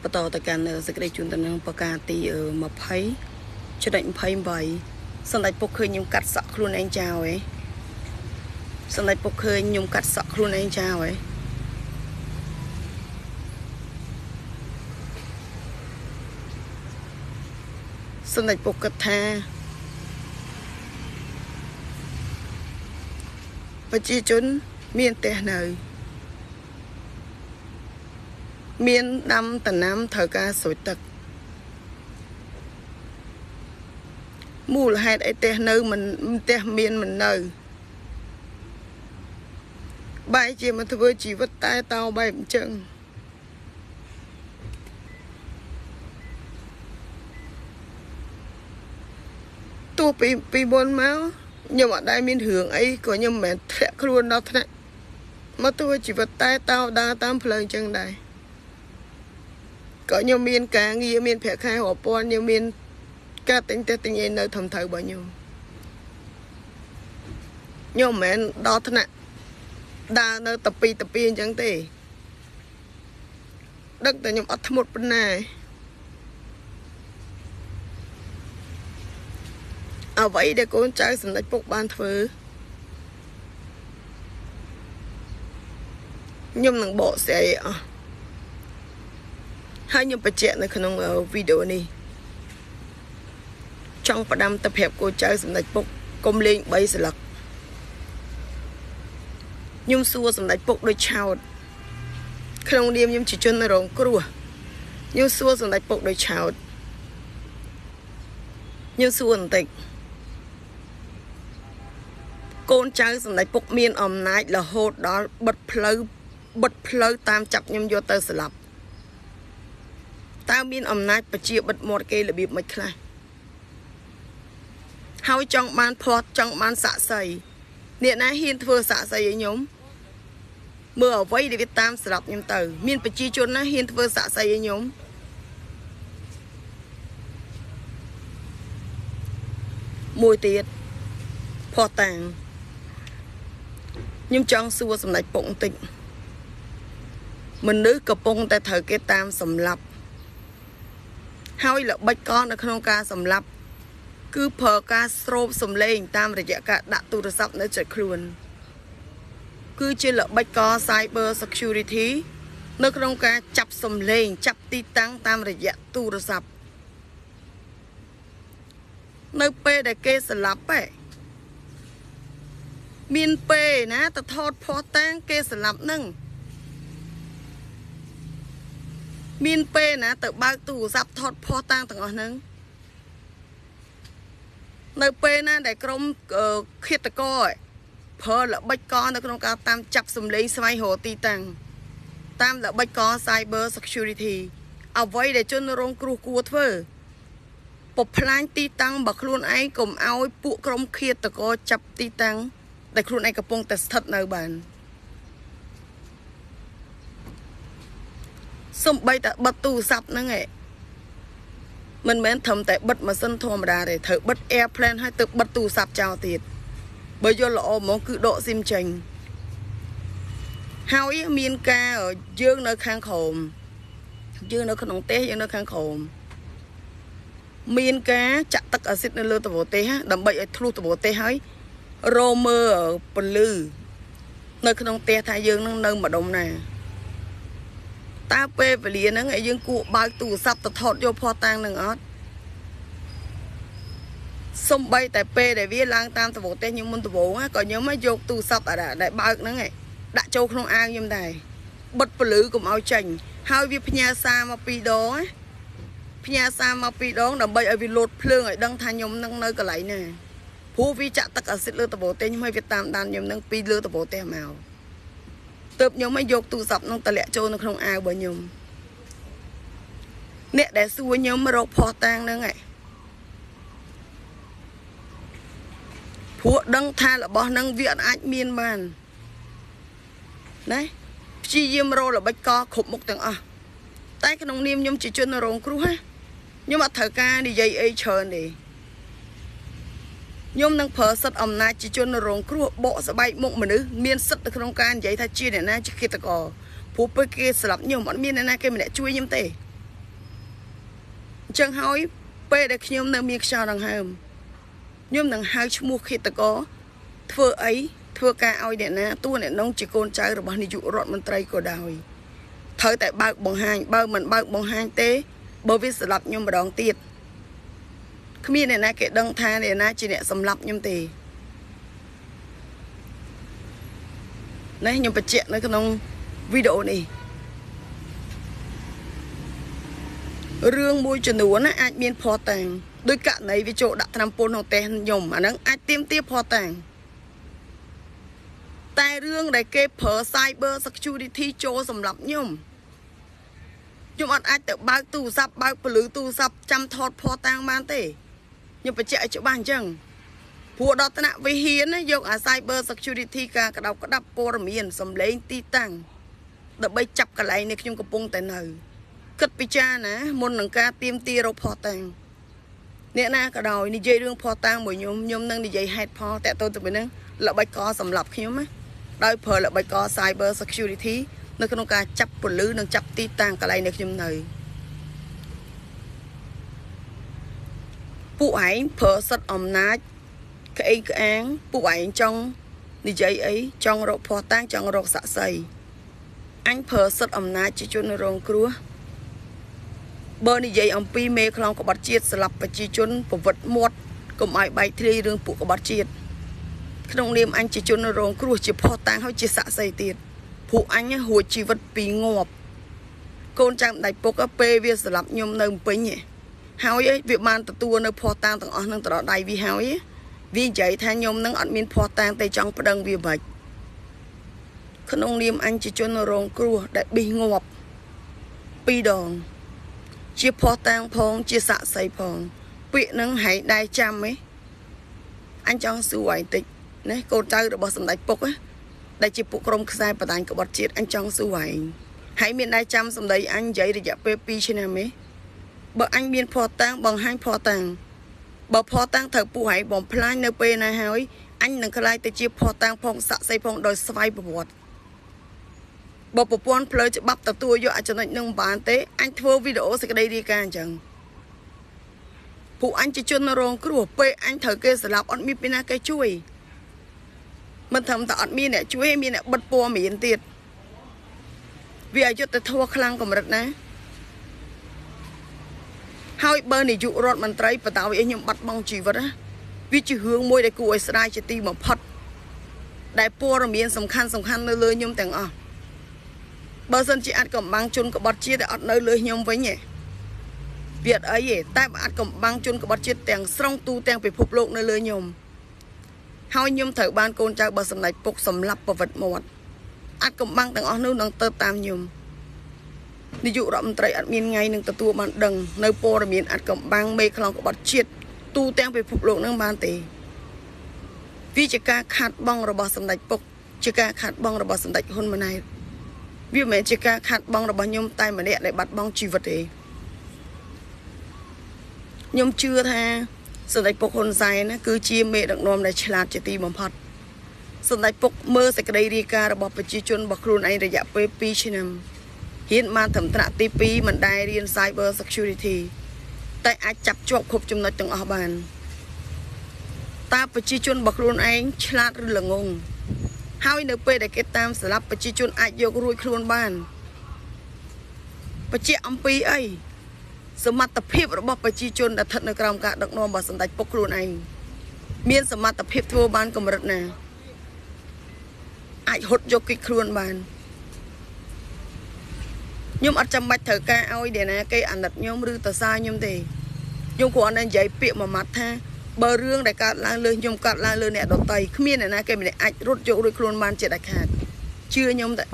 បន្តទៅកាន់សេចក្តីជូនទៅនឹងបកាទី20ចំណុច28សម្ដេចពុកឃើញខ្ញុំកាត់សក់ខ្លួនឯងចោលហ៎សម្ដេចពុកឃើញខ្ញុំកាត់សក់ខ្លួនឯងចោលហ៎សម្ដេចពុកគិតថាប្រជាជនមានផ្ទះនៅមានដាំដំណាំត្រូវការស្រោចទឹកមូលហេតុអីផ្ទះនៅមិនផ្ទះមានមិននៅបែរជាមកធ្វើជីវិតតែតោបែបអញ្ចឹងទោះពីមុនមកខ្ញុំអត់ដែលមានរឿងអីក៏ខ្ញុំមិនមែនធ្លាក់ខ្លួនដល់ថ្នាក់មកធ្វើជីវិតតែតោដើរតាមផ្លូវអញ្ចឹងដែរក៏ខ្ញុំមានការងារមានប្រាក់ខែរាប់ពាន់ខ្ញុំមានការទិញផ្ទះទិញអីនៅធំត្រូវរបស់ខ្ញុំមិនមែនដល់ថ្នាក់ដើរនៅតពីអញ្ចឹងទេដឹកតែខ្ញុំអត់ធ្មត់ប៉ុណ្ណាអ្វីដែលកូនចៅសម្ដេចពុកបានធ្វើខ្ញុំនឹងបកស្រាយអស់ហើយខ្ញុំបញ្ជាក់នៅក្នុងវីដេអូនេះចង់ផ្ដាំទៅប្រាប់កូនចៅសម្ដេចពុកកុំលេង3ស្លឹកខ្ញុំសួរសម្ដេចពុកដូចឆោតក្នុងនាមខ្ញុំជាជនរងគ្រោះខ្ញុំសួរសម្ដេចពុកដូចឆោតខ្ញុំសួរបន្តិចកូនចៅសម្ដេចពុកមានអំណាចរហូតដល់បិទផ្លូវតាមចាប់ខ្ញុំយកទៅស្លាប់តើមានអំណាចប្រជាបិទមាត់គេរបៀបមិនខ្លះហើយចង់បានផាត់ចង់បានសាក់សីអ្នកណាហ៊ានធ្វើសាក់សីឲ្យខ្ញុំមើលអ្វីដែលវាតាមស្រាប់ខ្ញុំទៅមានប្រជាជនណាហ៊ានធ្វើសាក់សីឲ្យខ្ញុំមួយទៀតផោះតាំងខ្ញុំចង់សួរសម្ដេចពុកបន្តិចមនុស្សកំពុងតែត្រូវគេតាមសម្លាប់ហើយល្បិចកលនៅក្នុងការសម្លាប់គឺប្រើការស្រូបសម្លេងតាមរយៈការដាក់ទូរស័ព្ទនៅចិត្តខ្លួនគឺជាល្បិចកល Cyber Security នៅក្នុងការចាប់សម្លេងចាប់ទីតាំងតាមរយៈទូរស័ព្ទនៅពេលដែលគេស្លាប់មានពេលណាទៅថតផោះតាំងគេស្លាប់នឹងមានពេលណាទៅបើកទូរស័ព្ទថតផោះតាំងទាំងអស់ហ្នឹងនៅពេលណាដែលក្រុមឃាតករប្រើល្បិចកលនៅក្នុងការតាមចាប់សម្លេងស្វែងរកទីតាំងតាមល្បិចកល Cyber Security អ្វីដែលជនរងគ្រោះគួរធ្វើបំផ្លាញទីតាំងបើខ្លួនឯងកុំឲ្យពួកក្រុមឃាតករចាប់ទីតាំងដែលខ្លួនឯងកំពុងតែស្ថិតនៅបានសំបីតែបិទទូរស័ព្ទហ្នឹងមិនមែនត្រឹមតែបិទម៉ាស៊ីនធម្មតាទេត្រូវបិទ Airplane ហើយទៅបិទទូរស័ព្ទចោលទៀតបើយល់ល្អហ្មងគឺដកស៊ីមចេញហើយមានការយើងនៅខាងក្រោមយើងនៅក្នុងទេសយើងនៅខាងក្រោមមានការចាក់ទឹកអាស៊ីតនៅលើតបទេសដើម្បីឲ្យធ្លុះតបទេសហើយរមើពលឺនៅក្នុងផ្ទះថាយើងនឹងនៅម្ដុំណាតើពេលវេលាហ្នឹងឲ្យយើងគួរបើកទូរស័ព្ទទៅថតយកផោះតាំងនឹងអត់សំបីតែពេលដែលវាឡើងតាមតបទេសខ្ញុំមុនដំបូងក៏ខ្ញុំយកទូរស័ព្ទដែលបើកហ្នឹងដាក់ចូលក្នុងអាវខ្ញុំដែរបិទពលឺកុំឲ្យចេញហើយវាផ្ញើសារមក2ដងផ្ញើសារមក2ដងដើម្បីឲ្យវាលោតភ្លើងឲ្យដឹងថាខ្ញុំនឹងនៅកន្លែងណាព្រោះវាចាក់ទឹកអាស៊ីតលើតបទេសខ្ញុំឲ្យវាតាមដានខ្ញុំនឹងពីលើតបទេសមកទើបខ្ញុំយកទូរស័ព្ទនឹងតម្លាក់ចូលនៅក្នុងអាវរបស់ខ្ញុំអ្នកដែលសួរខ្ញុំរកផោះតាំងហ្នឹងព្រោះដឹងថារបស់ហ្នឹងវាអាចមានបានណាព្យាយាមរកល្បិចកលគ្រប់មុខទាំងអស់តែក្នុងនាមខ្ញុំជាជនរងគ្រោះខ្ញុំអត់ត្រូវការនិយាយអីច្រើនទេខ្ញុំនឹងប្រើសិទ្ធិអំណាចជាជនរងគ្រោះបកស្បែកមុខមនុស្សមានសិទ្ធិនៅក្នុងការនិយាយថាជាអ្នកណាជាឃាតករ ព្រោះពេលគេស្លាប់ខ្ញុំអត់មានអ្នកណាគេម្នាក់ជួយខ្ញុំទេអញ្ចឹងហើយពេលដែលខ្ញុំនៅមានខ្យល់ដង្ហើមខ្ញុំនឹងហៅឈ្មោះឃាតករធ្វើអីធ្វើការឲ្យអ្នកណាតួអ្នកនងជាកូនចៅរបស់នាយករដ្ឋមន្ត្រីក៏ដោយត្រូវតែបើកបង្ហាញបើមិនបើកបង្ហាញទេបើវាស្លាប់ខ្ញុំម្ដងទៀតគ្មានអ្នកណាគេដឹងថាអ្នកណាជាអ្នកសម្លាប់ខ្ញុំទេនេះខ្ញុំបញ្ជាក់នៅក្នុងវីដេអូនេះរឿងមួយចំនួនណាអាចមានភ័ស្តុតាងដោយករណីវាចូលដាក់ថ្នាំពុលក្នុងផ្ទះខ្ញុំអាហ្នឹងអាចទាមទារភ័ស្តុតាងតែរឿងដែលគេប្រើ Cyber Security ចូលសម្រាប់ខ្ញុំអត់អាចទៅបើកទូរស័ព្ទបើកពលឺទូរស័ព្ទចាំថតភ័ស្តុតាងបានទេខ្ញុំបញ្ជាក់ឲ្យច្បាស់អញ្ចឹងព្រោះដល់ថ្នាក់វិហារណាយកអា Cyber Security ការក្តោបក្តាប់ព័ត៌មានសម្លេងទីតាំងដើម្បីចាប់កន្លែងនេះខ្ញុំកំពុងតែនៅគិតពិចារណាមុននឹងការទៀមទារកភ័ស្តុតាងអ្នកណាក៏ដោយនិយាយរឿងភ័ស្តុតាងមួយខ្ញុំនឹងនិយាយហេតុផលតើតើទៅនឹងល្បិចកសម្រាប់ខ្ញុំណាដោយប្រើល្បិចក Cyber Security នៅក្នុងការចាប់ពលឺនិងចាប់ទីតាំងកន្លែងនេះខ្ញុំនៅពួកឯងប្រើសិទ្ធិអំណាចក្អេងក្អាងពួកឯងចង់និយាយអីចង់រកភ័ស្តុតាងចង់រកសាក្សីអញប្រើសិទ្ធិអំណាចជាជនរងគ្រោះបើនិយាយអំពីមេខ្លងក្បត់ជាតិស្លាប់ប្រជាជនប្រវត្តិមាត់កុំឲ្យបែកធ្លាយរឿងពួកក្បត់ជាតិក្នុងនាមអញជាជនរងគ្រោះជាភ័ស្តុតាងហើយជាសាក្សីទៀតពួកអញរួចជីវិតពីងាប់កូនចាំដៃពុកពេលវាស្លាប់ខ្ញុំនៅពេញហើយវាបានទទួលនៅភ័ស្តុតាងទាំងអស់នឹងទៅដល់ដៃវាហើយវានិយាយថាខ្ញុំនឹងអត់មានភ័ស្តុតាងតែចង់ប្តឹងវាបាច់ក្នុងនាមអញជាជនរងគ្រោះដែលប៊ីសងាប់2ដងជាភ័ស្តុតាងផងជាសាក្សីផងពាក្យនឹងហែងដែរចាំហ៎អញចង់សួរឯងតិចណាកូនចៅរបស់សម្ដេចពុកដែលជាពួកក្រុមខ្សែបដាញ់ក្បត់ជាតិអញចង់សួរឯងហើយមានដែរចាំសម្ដីអញនិយាយរយៈពេល2ឆ្នាំហ៎បើអញមានភ័ស្តុតាងបង្ហាញភ័ស្តុតាងបើភ័ស្តុតាងត្រូវពួកឯងបំផ្លាញនៅពេលណាហើយអញនឹងខ្លាយទៅជាភ័ស្តុតាងផងសាក្សីផងដោយស្វ័យប្រវត្តិបើប្រព័ន្ធផ្លូវច្បាប់ទទួលយកអចំណុចនឹងបានទេអញធ្វើវីដេអូសេចក្តីរាយការណ៍អញ្ចឹងពួកអញជាជនរងគ្រោះពេលអញត្រូវគេស្លាប់អត់មានពីណាគេជួយមិនធម្មតាអត់មានអ្នកជួយមានអ្នកបិទព័ត៌មានទៀតវាអយុត្តិធម៌ខ្លាំងកម្រិតណាហើយបើនាយករដ្ឋមន្ត្រីបតឲ្យខ្ញុំបាត់បង់ជីវិតណាវាជារឿងមួយដែលគួរឲ្យស្ដាយជាទីបំផុតដែលព័ត៌មានសំខាន់នៅលើខ្ញុំទាំងអស់បើសិនជាអាចកំបាំងជនក្បត់ជាតិដែលអត់នៅលើខ្ញុំវិញទេវាអត់អីទេតែបើអាចកំបាំងជនក្បត់ជាតិទាំងស្រុងទូទាំងពិភពលោកនៅលើខ្ញុំហើយខ្ញុំត្រូវបានកូនចៅបើសម្ដេចពុកសម្លាប់ប្រវត្តិមាត់អាចកំបាំងទាំងអស់នោះនឹងទៅតាមខ្ញុំនាយករដ្ឋមន្ត្រីអត់មានថ្ងៃនឹងទទួលបានដឹងនៅព័ត៌មានអាចកំបាំងមេខ្លងក្បត់ជាតិទូទាំងពិភពលោកនឹងបានទេវាជាការខាត់បងរបស់សម្ដេចពុកជាការខាត់បងរបស់សម្ដេចហ៊ុនម៉ាណែតវាមិនមែនជាការខាត់បងរបស់ខ្ញុំតែម្នាក់ដែលបាត់បង់ជីវិតទេខ្ញុំជឿថាសម្ដេចពុកហ៊ុនសែនណាគឺជាមេដឹកនាំដែលឆ្លាតជាទីបំផុតសម្ដេចពុកមើលសេចក្តីរាយការណ៍របស់ប្រជាជនរបស់ខ្លួនឯងរយៈពេល2ឆ្នាំហ៊ានបានត្រឹមថ្នាក់ទី2មិនដែលរៀន Cyber Security តែអាចចាប់ជាប់គ្រប់ចំណុចទាំងអស់បានតើប្រជាជនរបស់ខ្លួនឯងឆ្លាតឬល្ងងហើយនៅពេលដែលគេតាមស្លាប់ប្រជាជនអាចយករួចខ្លួនបានបញ្ជាក់អំពីអីសមត្ថភាពរបស់ប្រជាជនដែលស្ថិតនៅក្រោមការដឹកនាំរបស់សម្ដេចពុកខ្លួនឯងមានសមត្ថភាពធ្វើបានកម្រិតណាអាចហត់យកគេខ្លួនបានខ្ញុំអត់ចាំបាច់ត្រូវការឲ្យអ្នកណាគេអាណិតខ្ញុំឬតសាខ្ញុំទេខ្ញុំគ្រាន់តែនិយាយពាក្យមួយម៉ាត់ថាបើរឿងដែលកើតឡើងលើខ្ញុំកើតឡើងលើអ្នកដទៃគ្មានអ្នកណាគេម្នាក់អាចរត់យករួចខ្លួនបានជាដាច់ខាតជឿខ្ញុំតែ